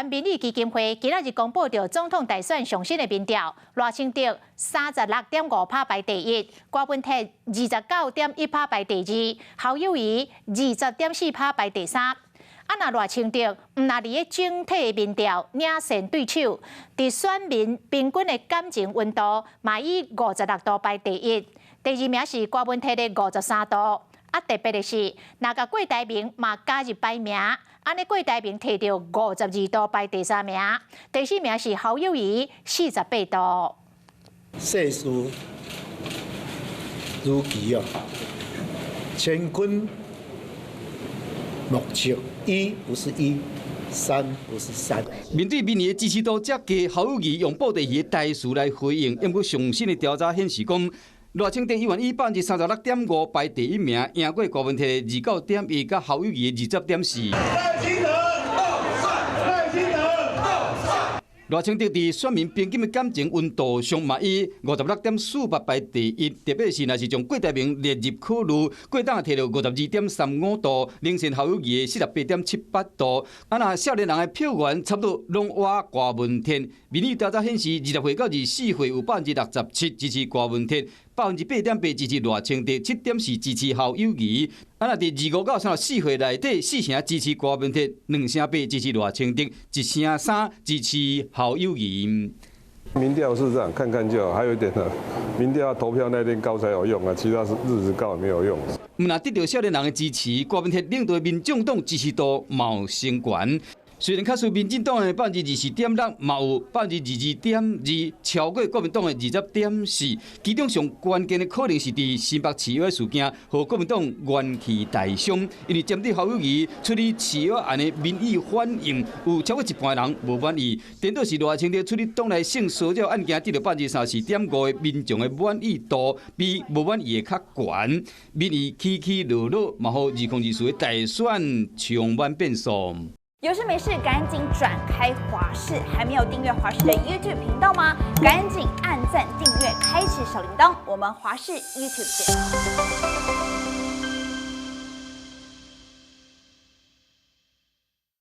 湾民意基金会今仔日公布着总统大选上新的民调，赖清德36.5%排第一，郭文泰29.1%排第二，侯友宜20.4%排第三。若赖清德毋若伫个整体民调领先对手，伫选民平均的感情温度嘛以56度排第一，第二名是郭文泰的53度。特别的是，若甲郭台铭嘛加入排名，安尼郭台铭摕到52度排第三名，第四名是侯友宜48度。世事如棋哦，乾坤莫测，一不是一，三不是三。面对民意的支持度较低，侯友宜用布袋戏的台词来回应，因为上新的调查显示讲。赖清德议员以36.5%排第一名，赢过郭文泰29.1%，甲侯友宜20.4%。赖清德伫选民平均的感情温度上嘛以56.48排第一，特别是若是将郭台铭列入考虑，郭党摕到52.35度，领先侯友宜的48.78度。若少年人的票源差不多拢挖郭文泰。民意调查显示，20岁到24岁有67%支持郭文泰。8.8%支持赖清德，7.4%支持侯友宜。若伫25到34岁内底，4成支持郭文泰，2成8支持赖清德，1成3支持侯友宜。民调是这样，看看就好。还有一点呢，民调投票那天高才有用啊，其他日子高也没有用。若得到少年人的支持，郭文泰领导民众党支持度冒升悬。虽然较输民进党的24.6%，嘛有22.2%，超过国民党的20.4%。其中上关键的可能是伫新北市约事件，和国民党元气大伤。因为针对侯友宜处理市约案的民意反应，有超过一半人无满意。颠倒是赖清德处理党内性骚扰案件，得到34.5%的民众的满意度，比无满意的较悬。民意起起落落，嘛互2024的大选充满变数。有事没事赶紧转开华视，还没有订阅华视的 YouTube 频道吗？赶紧按赞、订阅、开启小铃铛，我们华视 YouTube 见。